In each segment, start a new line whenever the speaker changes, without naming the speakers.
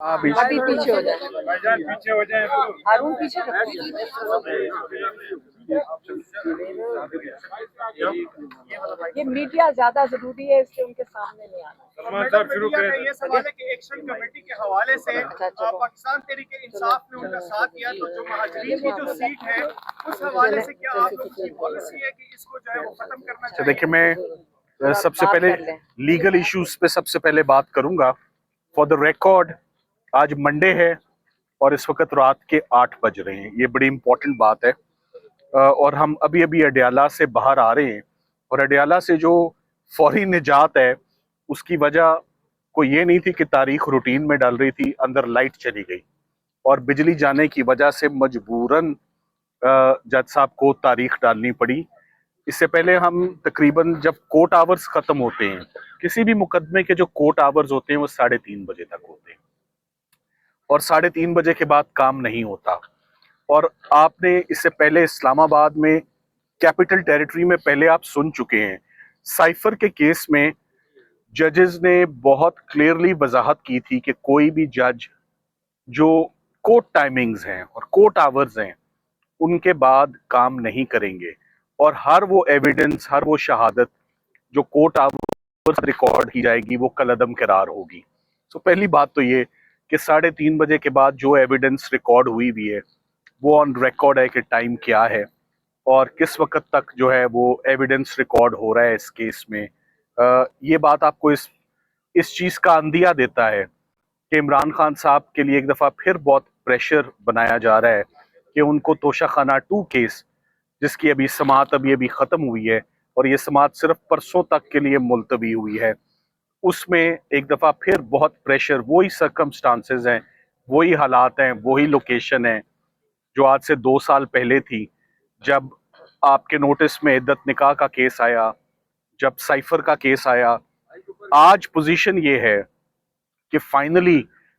अभी पीछे हो जाए,
भाईजान पीछे हो जाए।
हारून पीछे रखो। ये मीडिया ज्यादा जरूरी है, इसलिए उनके सामने नहीं आना।
सलमान साहब शुरू करें।
ये सवाल है कि एक्शन कमेटी के हवाले से पाकिस्तान तहरीक इंसाफ ने उनका साथ दिया, तो जो महाजरीन की जो सीट है उस हवाले से क्या आप लोगों की पॉलिसी है कि इसको जो है वो खत्म करना चाहिए?
देखिए, मैं सबसे पहले लीगल इश्यूज पे सबसे पहले बात करूंगा। फॉर द रिकॉर्ड, आज मंडे है और इस वक्त रात के 8 बज रहे हैं। ये बड़ी इंपॉर्टेंट बात है। और हम अभी अभी अडयाला से बाहर आ रहे हैं और अडयाला से जो फौरी निजात है उसकी वजह कोई ये नहीं थी कि तारीख रूटीन में डाल रही थी, अंदर लाइट चली गई और बिजली जाने की वजह से मजबूरन जज साहब को तारीख डालनी पड़ी। इससे पहले हम तकरीबन जब कोर्ट आवर्स खत्म होते हैं, किसी भी मुकदमे के जो कोर्ट आवर्स होते हैं वो 3:30 बजे तक होते हैं और 3:30 बजे के बाद काम नहीं होता। और आपने इससे पहले इस्लामाबाद में कैपिटल टेरिटरी में पहले आप सुन चुके हैं, साइफर के केस में जजेस ने बहुत क्लियरली वजाहत की थी कि कोई भी जज जो कोर्ट टाइमिंग्स हैं और कोर्ट आवर्स हैं उनके बाद काम नहीं करेंगे और हर वो एविडेंस, हर वो शहादत जो कोर्ट आवर्स रिकॉर्ड की जाएगी वो कलअदम करार होगी। तो पहली बात तो ये कि 3:30 बजे के बाद जो एविडेंस रिकॉर्ड हुई भी है वो ऑन रिकॉर्ड है कि टाइम क्या है और किस वक्त तक जो है वो एविडेंस रिकॉर्ड हो रहा है इस केस में। ये बात आपको इस चीज़ का अंदिया देता है कि इमरान खान साहब के लिए एक दफ़ा फिर बहुत प्रेशर बनाया जा रहा है कि उनको तोशाखाना 2 केस, जिसकी अभी समाअत अभी ख़त्म हुई है और ये समाअत सिर्फ परसों तक के लिए मुलतवी हुई है, उसमें एक दफ़ा फिर बहुत प्रेशर, वही सर्कमस्टांसेस हैं, वही हालात हैं, वही लोकेशन है जो आज से 2 साल पहले थी, जब आपके नोटिस में इद्दत निकाह का केस आया, जब साइफर का केस आया। आज पोजीशन ये है कि फाइनली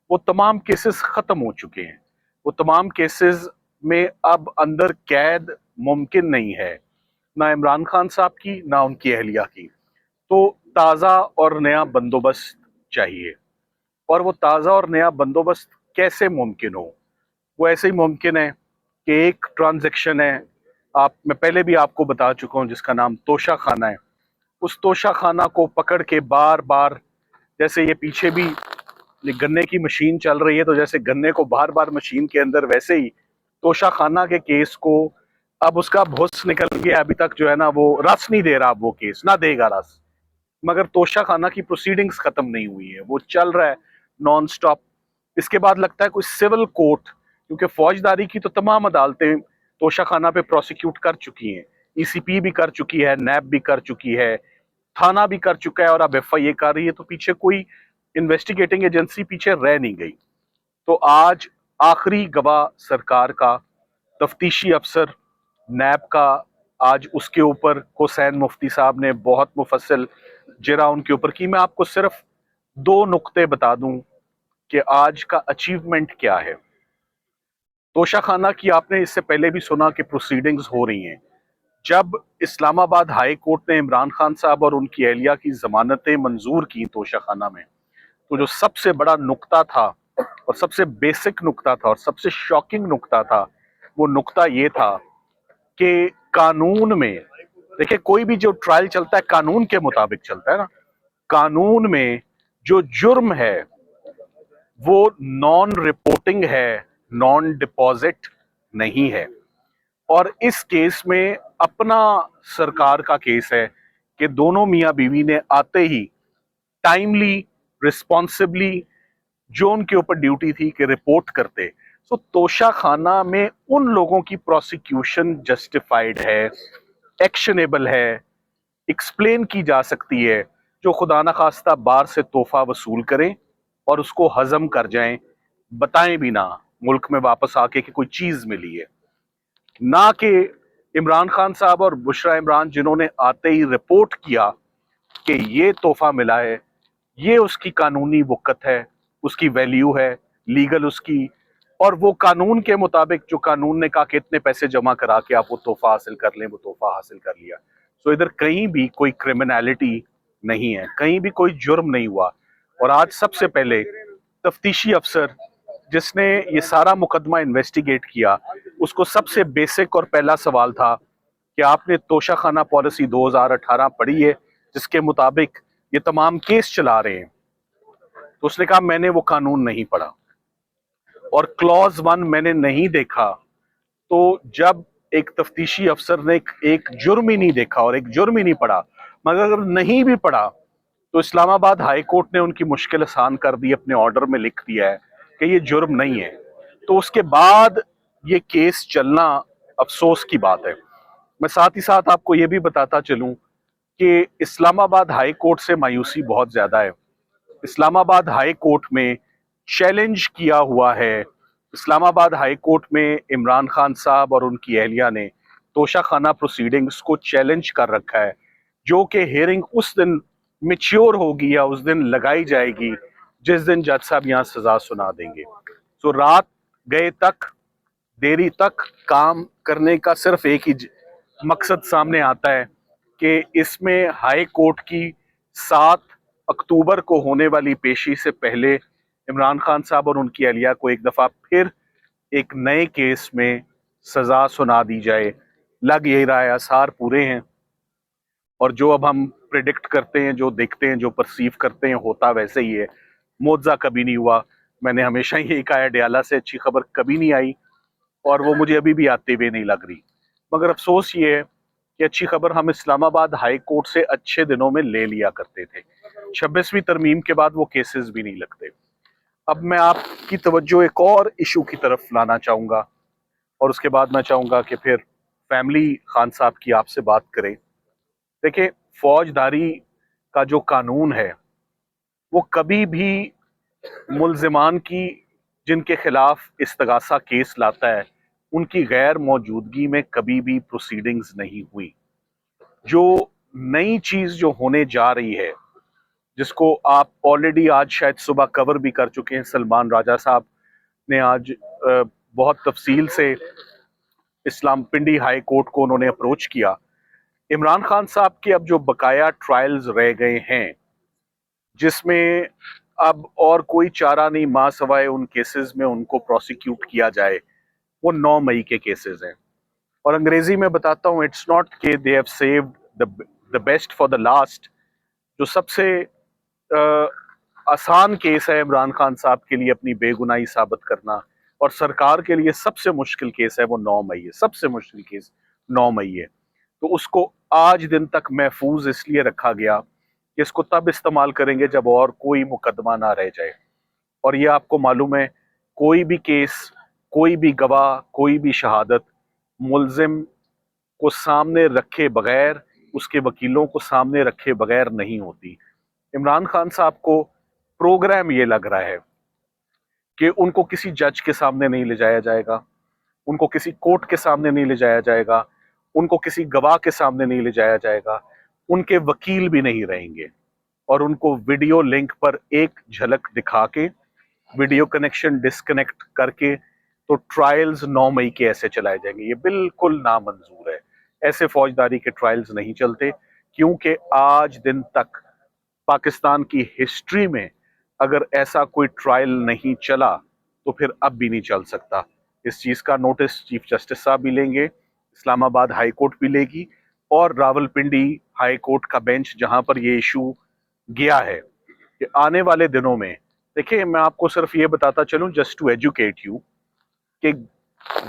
वो तमाम केसेस ख़त्म हो चुके हैं। वो तमाम केसेस में अब अंदर कैद मुमकिन नहीं है, ना इमरान खान साहब की ना उनकी अहलिया की। तो ताज़ा और नया बंदोबस्त चाहिए और वो ताज़ा और नया बंदोबस्त कैसे मुमकिन हो? वो ऐसे ही मुमकिन है कि एक ट्रांजैक्शन है, मैं पहले भी आपको बता चुका हूँ, जिसका नाम तोशा खाना है। उस तोशा खाना को पकड़ के बार बार, जैसे ये पीछे भी गन्ने की मशीन चल रही है, तो जैसे गन्ने को बार बार मशीन के अंदर, वैसे ही तोशा खाना के केस को अब उसका भुस निकल गया। अभी तक जो है ना वो रस नहीं दे रहा, वो केस ना देगा रस, मगर तोशा खाना की प्रोसीडिंग्स खत्म नहीं हुई है, वो चल रहा है नॉन स्टॉप। इसके बाद लगता है कोई सिविल कोर्ट, क्योंकि फौजदारी की तो तमाम अदालतें तोशा खाना पे प्रोसिक्यूट कर चुकी हैं, ईसीपी भी कर चुकी है, नैब भी कर चुकी है, थाना भी कर चुका है और अब एफआईए कर रही है, तो पीछे कोई इन्वेस्टिगेटिंग एजेंसी पीछे रह नहीं गई। तो आज आखिरी गवाह सरकार का, तफ्तीशी अफसर नैब का, आज उसके ऊपर हुसैन मुफ्ती साहब ने बहुत मुफस्सल जरा उनके ऊपर की। मैं आपको सिर्फ 2 नुक्ते बता दूं कि आज का अचीवमेंट क्या है। तोशा खाना की आपने इससे पहले भी सुना कि प्रोसीडिंग्स हो रही हैं। जब इस्लामाबाद हाई कोर्ट ने इमरान खान साहब और उनकी अहलिया की जमानतें मंजूर की तोशा खाना में, तो जो सबसे बड़ा नुक्ता था और सबसे बेसिक नुक्ता था और सबसे शॉकिंग नुक्ता था, वो नुक्ता ये था कि कानून में, देखिए कोई भी जो ट्रायल चलता है कानून के मुताबिक चलता है ना, कानून में जो जुर्म है वो नॉन रिपोर्टिंग है, नॉन डिपॉजिट नहीं है। और इस केस में अपना सरकार का केस है कि दोनों मियां बीवी ने आते ही टाइमली, रिस्पॉन्सिबली जो उनके ऊपर ड्यूटी थी कि रिपोर्ट करते। तो तोशा खाना में उन लोगों की प्रोसिक्यूशन जस्टिफाइड है, एक्शनेबल है, एक्सप्लेन की जा सकती है, जो खुदा न खास्ता बार से तोहफा वसूल करें और उसको हजम कर जाएं, बताएं भी ना मुल्क में वापस आके कि कोई चीज मिली है। ना कि इमरान खान साहब और बुशरा इमरान जिन्होंने आते ही रिपोर्ट किया कि ये तोहफा मिला है, ये उसकी कानूनी वक़्त है, उसकी वैल्यू है, लीगल उसकी, और वो कानून के मुताबिक जो कानून ने कहा कि इतने पैसे जमा करा के आप वो तोहफा हासिल कर लें, वो तोहफा हासिल कर लिया। सो इधर कहीं भी कोई क्रिमिनैलिटी नहीं है, कहीं भी कोई जुर्म नहीं हुआ। और आज सबसे पहले तफ्तीशी अफसर जिसने ये सारा मुकदमा इन्वेस्टिगेट किया, उसको सबसे बेसिक और पहला सवाल था कि आपने तोशाखाना पॉलिसी 2018 पढ़ी है जिसके मुताबिक ये तमाम केस चला रहे हैं? तो उसने कहा मैंने वो कानून नहीं पढ़ा और क्लॉज 1 मैंने नहीं देखा। तो जब एक तफ्तीशी अफसर ने एक जुर्म ही नहीं देखा और एक जुर्म ही नहीं पढ़ा, मगर अगर नहीं भी पढ़ा तो इस्लामाबाद हाई कोर्ट ने उनकी मुश्किल आसान कर दी, अपने ऑर्डर में लिख दिया है कि ये जुर्म नहीं है। तो उसके बाद ये केस चलना अफसोस की बात है। मैं साथ ही साथ आपको ये भी बताता चलूं कि इस्लामाबाद हाई कोर्ट से मायूसी बहुत ज्यादा है। इस्लामाबाद हाई कोर्ट में चैलेंज किया हुआ है, इस्लामाबाद हाई कोर्ट में इमरान खान साहब और उनकी अहलिया ने तोशाखाना प्रोसीडिंग्स को चैलेंज कर रखा है, जो कि हियरिंग उस दिन मिच्योर होगी या उस दिन लगाई जाएगी जिस दिन जज साहब यहाँ सजा सुना देंगे। तो रात गए तक, देरी तक काम करने का सिर्फ एक ही मकसद सामने आता है कि इसमें हाई कोर्ट की 7 अक्टूबर को होने वाली पेशी से पहले इमरान खान साहब और उनकी अहलिया को एक दफा फिर एक नए केस में सजा सुना दी जाए। लग यही रहा है, आसार पूरे हैं और जो अब हम प्रिडिक्ट करते हैं, जो देखते हैं, जो परसीव करते हैं, होता वैसे ही है। मुआवजा कभी नहीं हुआ। मैंने हमेशा ही कहा है डयाला से अच्छी खबर कभी नहीं आई और वो मुझे अभी भी आते हुए नहीं लग रही। मगर अफसोस ये है कि अच्छी खबर हम इस्लामाबाद हाई कोर्ट से अच्छे दिनों में ले लिया करते थे। 26वीं तरमीम के बाद वो केसेस भी नहीं लगते। अब मैं आपकी तवज्जो एक और इशू की तरफ लाना चाहूँगा और उसके बाद मैं चाहूँगा कि फिर फैमिली खान साहब की आपसे बात करें। देखिए, फौजदारी का जो कानून है वो कभी भी मुल्जिमान की जिनके खिलाफ इस्तगासा केस लाता है उनकी गैर मौजूदगी में कभी भी प्रोसीडिंग्स नहीं हुई। जो नई चीज जो होने जा रही है, जिसको आप ऑलरेडी आज शायद सुबह कवर भी कर चुके हैं, सलमान राजा साहब ने आज बहुत तफसील से इस्लाम पिंडी हाई कोर्ट को उन्होंने अप्रोच किया। इमरान खान साहब के अब जो बकाया ट्रायल्स रह गए हैं, जिसमें अब और कोई चारा नहीं मां सवाए उन केसेस में उनको प्रोसिक्यूट किया जाए, वो 9 मई के केसेस हैं। और अंग्रेजी में बताता हूँ, इट्स नॉट के they have saved the best for the last. जो सबसे आसान केस है इमरान खान साहब के लिए अपनी बेगुनाही साबित करना, और सरकार के लिए सबसे मुश्किल केस है वो 9 मई है। सबसे मुश्किल केस 9 मई है। तो उसको आज दिन तक महफूज इसलिए रखा गया कि इसको तब इस्तेमाल करेंगे जब और कोई मुकदमा ना रह जाए। और ये आपको मालूम है, कोई भी केस, कोई भी गवाह, कोई भी शहादत मुल्जिम को सामने रखे बगैर, उसके वकीलों को सामने रखे बगैर नहीं होती। इमरान खान साहब को प्रोग्राम ये लग रहा है कि उनको किसी जज के सामने नहीं ले जाया जाएगा, उनको किसी कोर्ट के सामने नहीं ले जाया जाएगा, उनको किसी गवाह के सामने नहीं ले जाया जाएगा, उनके वकील भी नहीं रहेंगे और उनको वीडियो लिंक पर एक झलक दिखा के, वीडियो कनेक्शन डिस्कनेक्ट करके तो ट्रायल्स 9 मई के ऐसे चलाए जाएंगे। ये बिल्कुल नामंजूर है। ऐसे फौजदारी के ट्रायल्स नहीं चलते, क्योंकि आज दिन तक पाकिस्तान की हिस्ट्री में अगर ऐसा कोई ट्रायल नहीं चला तो फिर अब भी नहीं चल सकता। इस चीज का नोटिस चीफ जस्टिस साहब भी लेंगे, इस्लामाबाद हाई कोर्ट भी लेगी और रावलपिंडी हाई कोर्ट का बेंच जहां पर ये इशू गया है कि आने वाले दिनों में, देखिए मैं आपको सिर्फ ये बताता चलूं जस्ट टू एजुकेट यू कि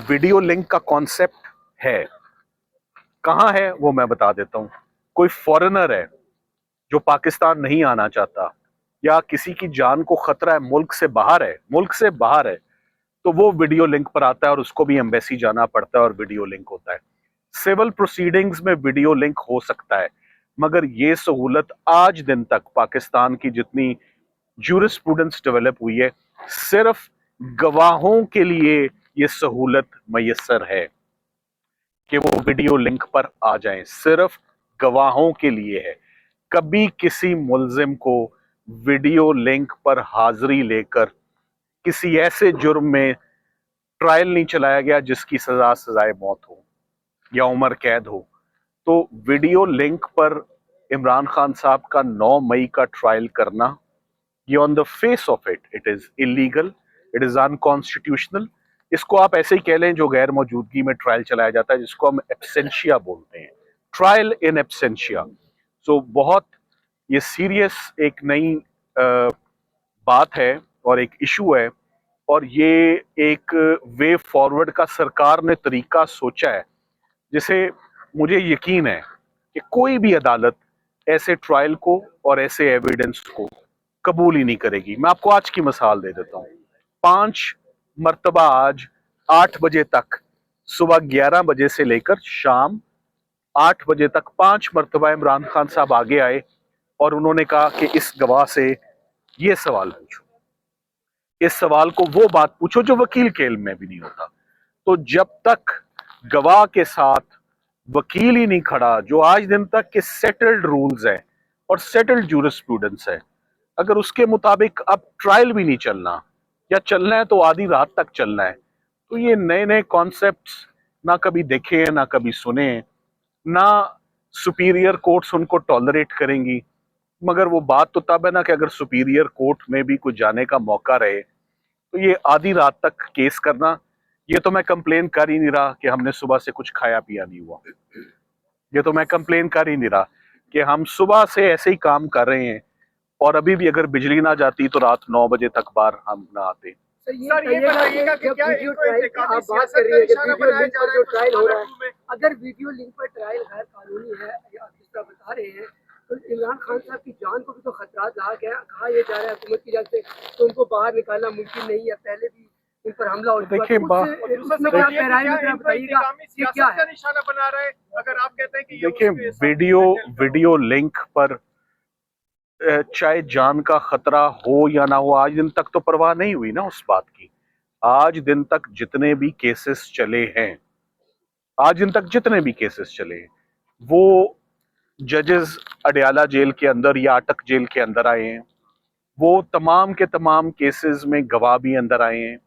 वीडियो लिंक का कॉन्सेप्ट है, कहां है वो मैं बता देता हूं। कोई फॉरेनर है जो पाकिस्तान नहीं आना चाहता या किसी की जान को खतरा है, मुल्क से बाहर है, तो वो वीडियो लिंक पर आता है और उसको भी एम्बेसी जाना पड़ता है और वीडियो लिंक होता है। सिविल प्रोसीडिंग्स में वीडियो लिंक हो सकता है, मगर ये सहूलत आज दिन तक पाकिस्तान की जितनी ज्यूरिस्प्रूडेंस डेवलप हुई है, सिर्फ गवाहों के लिए ये सहूलत मैसर है कि वो वीडियो लिंक पर आ जाएं। सिर्फ गवाहों के लिए है। कभी किसी मुल्जिम को वीडियो लिंक पर हाजिरी लेकर किसी ऐसे जुर्म में ट्रायल नहीं चलाया गया जिसकी सजाए मौत हो या उम्र कैद हो। तो वीडियो लिंक पर इमरान खान साहब का 9 मई का ट्रायल करना ये on the face of it is illegal, it is unconstitutional. इसको आप ऐसे ही कह लें जो गैर मौजूदगी में ट्रायल चलाया जाता है, जिसको हम एब्सेंशिया बोलते हैं, ट्रायल इन एब्सेंशिया। सो बहुत ये सीरियस एक नई बात है और एक इशू है, और ये एक वे फॉरवर्ड का सरकार ने तरीका सोचा है जिसे मुझे यकीन है कि कोई भी अदालत ऐसे ट्रायल को और ऐसे एविडेंस को कबूल ही नहीं करेगी। मैं आपको आज की मिसाल दे देता हूँ। 5 मर्तबा आज 8 बजे तक, सुबह 11 बजे से लेकर शाम 8 बजे तक 5 मर्तबा इमरान खान साहब आगे आए और उन्होंने कहा कि इस गवाह से ये सवाल पूछो, इस सवाल को वो बात पूछो जो वकील के इल्म में भी नहीं होता। तो जब तक गवाह के साथ वकील ही नहीं खड़ा, जो आज दिन तक के सेटल्ड रूल्स है और सेटल्ड जूरिस्प्रूडेंस है, अगर उसके मुताबिक अब ट्रायल भी नहीं चलना या चलना है तो आधी रात तक चलना है, तो ये नए नए कॉन्सेप्ट्स ना कभी देखे हैं, ना कभी सुने हैं, ना सुपीरियर कोर्ट्स उनको टॉलरेट करेंगी। मगर वो बात तो तब है ना कि अगर सुपीरियर कोर्ट में भी कुछ जाने का मौका रहे, तो ये आधी रात तक केस करना, ये तो मैं कंप्लेन कर ही नहीं रहा कि हमने सुबह से कुछ खाया पिया नहीं हुआ, ये तो मैं कंप्लेन कर ही नहीं रहा कि हम सुबह से ऐसे ही काम कर रहे हैं और अभी भी अगर बिजली ना जाती तो रात 9 बजे तक बाहर हम ना आते।
सर ये बताइएगा कि क्या
वीडियो
इनको
ट्रायल की आप बात कर रही है कि वीडियो लिंक पर जो ट्रायल हो रहा है, अगर वीडियो लिंक पर ट्रायल गैर कानूनी है या आप जिस तरह बता रहे हैं, तो इमरान खान साहब की जान को भी तो खतरा कहा यह जा रहा है हुकूमत की जान से, तो उनको बाहर निकालना मुमकिन नहीं है। पहले भी उन पर हमला हो चुका है।
देखिए
बताइएगा कि क्या है
निशाना बना रहा है, अगर आप कहते हैं कि
देखिए वीडियो लिंक पर चाहे जान का खतरा हो या ना हो, आज दिन तक तो परवाह नहीं हुई ना उस बात की। आज दिन तक जितने भी केसेस चले हैं, आज दिन तक जितने भी केसेस चले हैं, वो जजेस अडयाला जेल के अंदर या अटक जेल के अंदर आए हैं, वो तमाम के तमाम केसेस में गवाह भी अंदर आए हैं।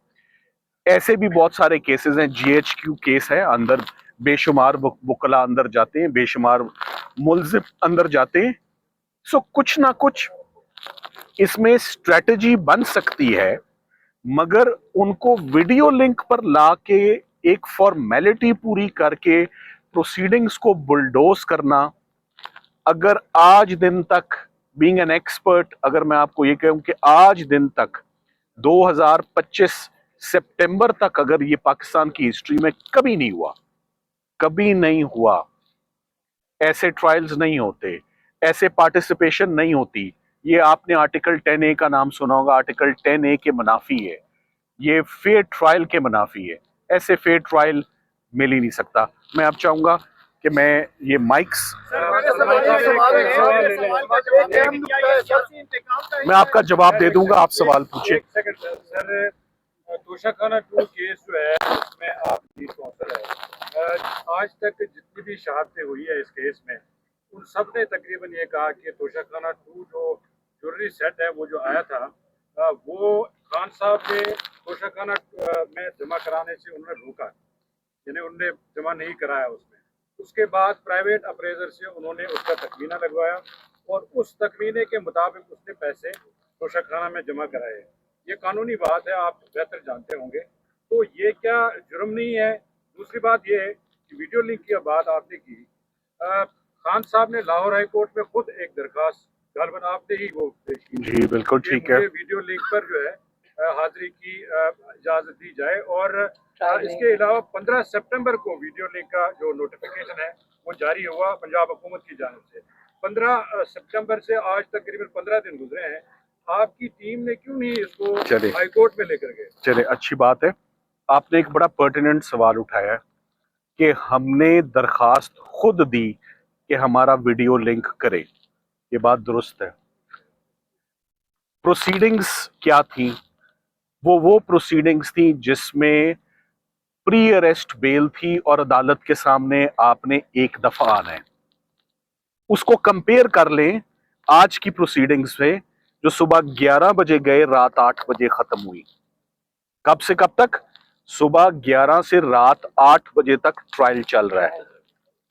ऐसे भी बहुत सारे केसेस हैं, GHQ केस है, अंदर बेशुमार वकला अंदर जाते हैं, बेशुमार मुलजिम अंदर जाते हैं। सो कुछ ना कुछ इसमें स्ट्रेटजी बन सकती है, मगर उनको वीडियो लिंक पर लाके एक फॉर्मेलिटी पूरी करके प्रोसीडिंग्स को बुलडोज करना, अगर आज दिन तक बीइंग एन एक्सपर्ट, अगर मैं आपको ये कहूं कि आज दिन तक 2025 सितंबर तक अगर ये पाकिस्तान की हिस्ट्री में कभी नहीं हुआ, कभी नहीं हुआ, ऐसे ट्रायल्स नहीं होते, ऐसे पार्टिसिपेशन नहीं होती। ये आपने आर्टिकल 10A का नाम सुना होगा, आर्टिकल 10A के मुनाफी है, ये फेयर ट्रायल के मुनाफी है। ऐसे फेयर ट्रायल मिल ही नहीं सकता। मैं अब चाहूंगा कि मैं ये माइक्स, मैं आपका जवाब दे दूंगा, आप सवाल पूछिए।
सर, तोशाखाना 2 केस जो है उसमें आप लीड काउंसिल है, आज तक जितनी भी शहादतें हुई है इस केस में, उन सब ने तकरीबन ये कहा कि तोशाखाना 2 जो ज्वेलरी सेट है वो जो आया था, वो खान साहब ने तोशाखाना में जमा कराने से उन्होंने रोका, यानी उन्होंने जमा नहीं कराया उसमें। उसके बाद प्राइवेट अप्रेजर से उन्होंने उसका तखमीना लगवाया और उस तखमीने के मुताबिक उसने पैसे तोशाखाना में जमा कराए। ये कानूनी बात है, आप बेहतर जानते होंगे, तो ये क्या जुर्म नहीं है? दूसरी बात ये है कि वीडियो लिंक की बात आपने की, खान साहब ने लाहौर हाई कोर्ट में खुद एक दरखास्त गालबन आपने ही वो पेश की,
जी बिल्कुल ठीक है,
वीडियो लिंक पर जो है हाजिरी की इजाजत दी जाए। और इसके अलावा 15 सितंबर को वीडियो लिंक का जो नोटिफिकेशन है वो जारी हुआ पंजाब हुकूमत की जानिब से। 15 सितंबर से आज तकरीबन 15 दिन गुजरे हैं, आपकी टीम ने क्यों नहीं इसको हाई कोर्ट में लेकर गए?
चले, अच्छी बात है। आपने एक बड़ा पर्टिनेंट सवाल उठाया कि हमने दरखास्त खुद दी कि हमारा वीडियो लिंक करे, ये बात दुरुस्त है। प्रोसीडिंग्स क्या थी? वो प्रोसीडिंग्स थी जिसमें प्री अरेस्ट बेल थी और अदालत के सामने आपने एक दफा आना है। उसको कंपेयर कर लें आज की प्रोसीडिंग्स से, जो सुबह 11 बजे गए, रात 8 बजे खत्म हुई। कब से कब तक? सुबह 11 से रात 8 बजे तक ट्रायल चल रहा है।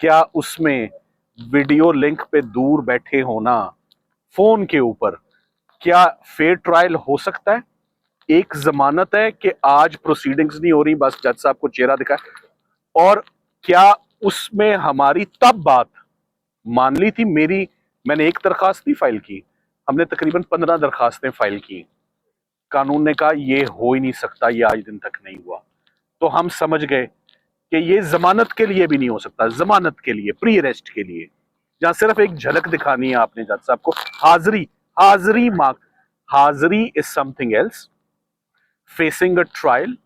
क्या उसमें वीडियो लिंक पे दूर बैठे होना, फोन के ऊपर क्या फेयर ट्रायल हो सकता है? एक जमानत है कि आज प्रोसीडिंग्स नहीं हो रही, बस जज साहब को चेहरा दिखाए, और क्या उसमें हमारी तब बात मान ली थी? मैंने एक दरखास्त नहीं फाइल की, हमने तकरीबन 15 दरखास्तें फाइल की। कानून ने कहा ये हो ही नहीं सकता, ये आज दिन तक नहीं हुआ। तो हम समझ गए कि ये जमानत के लिए भी नहीं हो सकता, जमानत के लिए, प्री अरेस्ट के लिए, जहां सिर्फ एक झलक दिखानी है आपने जज साहब को, हाजिरी मार्क, हाजिरी is something else, facing a trial,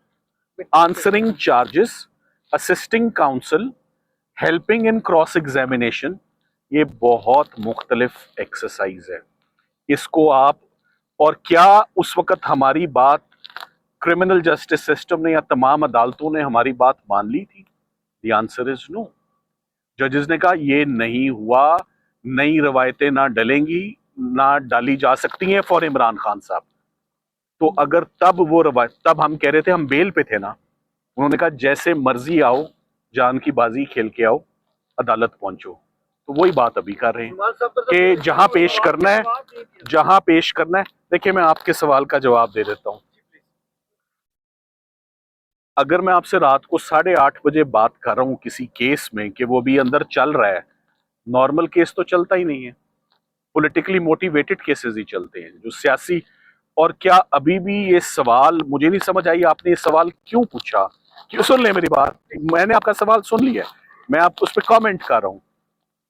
answering charges, assisting council, helping in cross examination, ये बहुत मुख्तलिफ एक्सरसाइज है। इसको आप, और क्या उस वक्त हमारी बात क्रिमिनल जस्टिस सिस्टम ने या तमाम अदालतों ने हमारी बात मान ली थी? The answer is no. जजेस ने कहा ये नहीं हुआ, नई रवायतें ना डलेंगी, ना डाली जा सकती हैं फॉर इमरान खान साहब। तो अगर तब वो रवायत, तब हम कह रहे थे, हम बेल पे थे ना, उन्होंने कहा जैसे मर्जी आओ, जान की बाजी खेल के आओ, अदालत पहुंचो। तो वही बात अभी कर रहे हैं कि जहां पेश करना है, जहां पेश करना है। देखिए, मैं आपके सवाल का जवाब दे देता हूं। अगर मैं आपसे रात को 8:30 बजे बात कर रहा हूं किसी केस में कि वो भी अंदर चल रहा है, नॉर्मल केस तो चलता ही नहीं है, पॉलिटिकली मोटिवेटेड केसेस ही चलते हैं जो सियासी। और क्या अभी भी ये सवाल, मुझे नहीं समझ आई आपने ये सवाल क्यों पूछा? क्यों? सुन ले मेरी बात, मैंने आपका सवाल सुन लिया, मैं आप उस पर कमेंट कर रहा हूं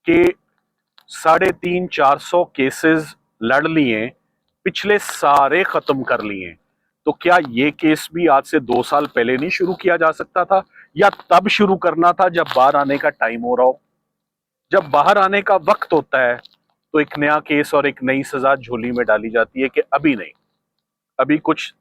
कि 350-400 केसेस लड़ लिए, पिछले सारे खत्म कर लिए, तो क्या ये केस भी आज से 2 साल पहले नहीं शुरू किया जा सकता था? या तब शुरू करना था जब बाहर आने का टाइम हो रहा हो? जब बाहर आने का वक्त होता है तो एक नया केस और एक नई सजा झोली में डाली जाती है कि अभी नहीं, अभी कुछ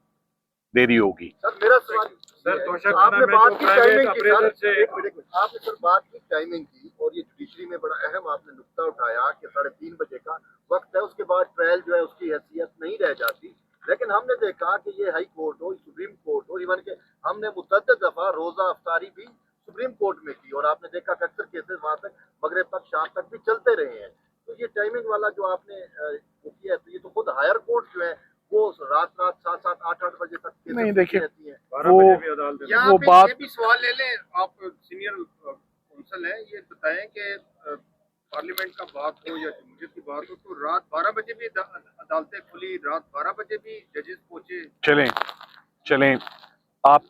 देरी होगी।
सर मेरा सवाल
सर, तोशक
आपने
खाना में
बात
जो
की
प्राइवेट
टाइमिंग की,
अप्रेजर
सर
से,
एक मिनट, आपने सर बात की टाइमिंग की, और ये जुडिशरी में बड़ा अहम आपने नुक्ता उठाया कि 3:30 बजे का वक्त है, उसके बाद ट्रायल जो है उसकी हैसियत नहीं रह जाती। लेकिन हमने देखा कि ये हाई कोर्ट हो, सुप्रीम कोर्ट हो, इवन के हमने मुतअद्दिद दफा रोजा अफ्तारी भी सुप्रीम कोर्ट में की, और आपने देखा कि अक्सर केसेस वहां तक मगरिब तक, शाम तक भी चलते रहे हैं। तो ये टाइमिंग वाला जो आपने वो किया है, तो ये तो खुद हायर कोर्ट जो है वो रात 7-7, 8-8 बजे तक
नहीं, देखिए,
रहती है।
12 बजे भी अदालत है।
यहाँ
वो
पे
बात,
ये भी सवाल ले लें, आप सीनियर काउंसिल हैं, ये बताएं कि पार्लियामेंट का बात हो या जमहूरियत की बात हो, तो रात 12 बजे भी अदालतें खुली, रात 12 बजे भी जजेस पहुंचे।
चलें, आप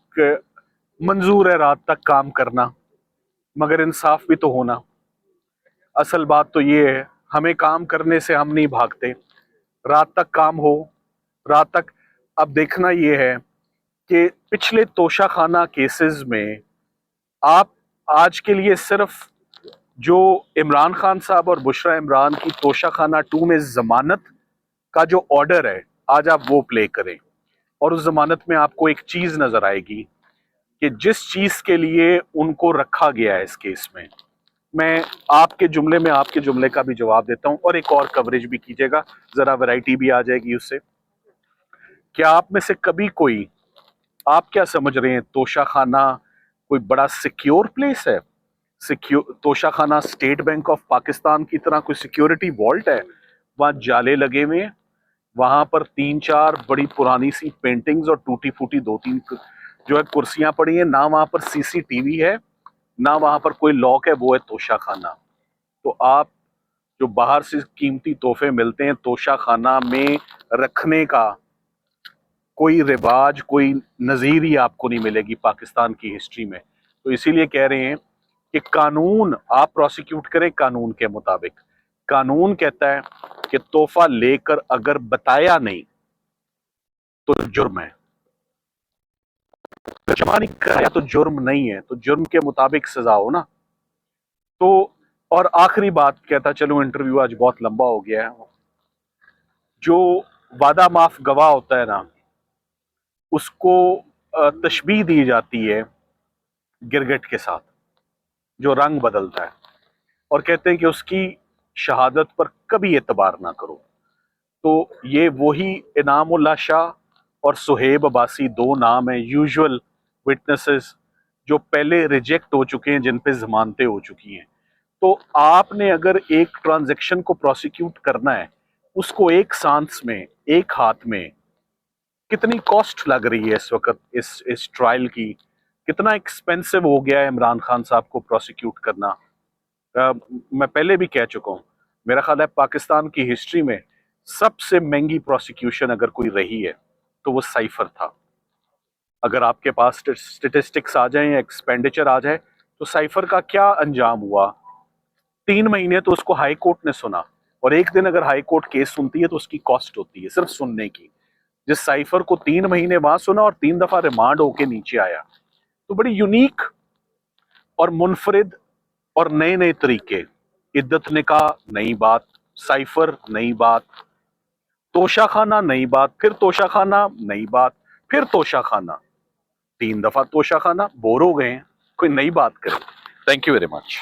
मंजूर है रात तक काम करना, मगर इंसाफ भी तो होना। असल बात तो ये है, हमें काम करने से हम नहीं भागते, रात तक काम हो, रात तक। अब देखना ये है कि पिछले तोशाखाना केसेस में आप आज के लिए सिर्फ जो इमरान खान साहब और बुशरा इमरान की तोशाखाना 2 में जमानत का जो ऑर्डर है, आज आप वो प्ले करें, और उस जमानत में आपको एक चीज नजर आएगी कि जिस चीज के लिए उनको रखा गया है इस केस में। मैं आपके जुमले में आपके जुमले का भी जवाब देता हूं, और एक और कवरेज भी कीजिएगा, जरा वैरायटी भी आ जाएगी उससे। क्या आप में से कभी कोई, आप क्या समझ रहे हैं तोशाखाना कोई बड़ा सिक्योर प्लेस है? Toshakhana state bank of Pakistan की तरह कोई सिक्योरिटी वॉल्ट है? वहां जाले लगे हुए हैं, वहां पर 3-4 बड़ी पुरानी सी पेंटिंग्स और टूटी फूटी 2-3 जो है कुर्सियां पड़ी हैं, ना वहां पर सीसीटीवी है, ना वहां पर कोई लॉक है, वो है तोशाखाना। तो आप जो बाहर से कीमती तोहफे मिलते हैं तोशाखाना में रखने का कोई रिवाज, कोई नज़ीर ही आपको नहीं मिलेगी पाकिस्तान की हिस्ट्री में। तो इसीलिए कह रहे हैं कि कानून आप प्रोसिक्यूट करें कानून के मुताबिक। कानून कहता है कि तोहफा लेकर अगर बताया नहीं तो जुर्म है, जमा नहीं कराया तो जुर्म नहीं है, तो जुर्म के मुताबिक सजा हो ना। तो और आखिरी बात कहता चलूं, इंटरव्यू आज बहुत लंबा हो गया है, जो वादा माफ गवाह होता है ना, उसको तशबीह दी जाती है गिरगिट के साथ जो रंग बदलता है, और कहते हैं कि उसकी शहादत पर कभी एतबार ना करो। तो ये वही इनामुल्लाह शाह और सुहेब अब्बासी 2 नाम हैं यूजुअल विटनेसेस जो पहले रिजेक्ट हो चुके हैं, जिन पे जमानतें हो चुकी हैं। तो आपने अगर एक ट्रांजैक्शन को प्रोसिक्यूट करना है, उसको एक सांस में एक हाथ में, कितनी कॉस्ट लग रही है इस वक्त इस ट्रायल की, कितना एक्सपेंसिव हो गया है इमरान खान साहब को प्रोसिक्यूट करना। मैं पहले भी कह चुका हूं, मेरा ख्याल है पाकिस्तान की हिस्ट्री में सबसे महंगी प्रोसिक्यूशन अगर कोई रही है तो वो साइफर था। अगर आपके पास स्टेटिस्टिक्स आ जाए या एक्सपेंडिचर आ जाए तो साइफर का क्या अंजाम हुआ। 3 महीने तो उसको हाई कोर्ट ने सुना, और एक दिन अगर हाई कोर्ट केस सुनती है तो उसकी कॉस्ट होती है सिर्फ सुनने की। जिस साइफर को 3 महीने वहां सुना और 3 दफा रिमांड होके नीचे आया, तो बड़ी यूनिक और मुनफरिद और नए नए तरीके। इद्दत निकाह नई बात, साइफर नई बात, तोशाखाना नई बात, फिर तोशाखाना नई बात, फिर तोशाखाना, 3 दफा तोशाखाना, बोर हो गए हैं, कोई नई बात करें। Thank you very much.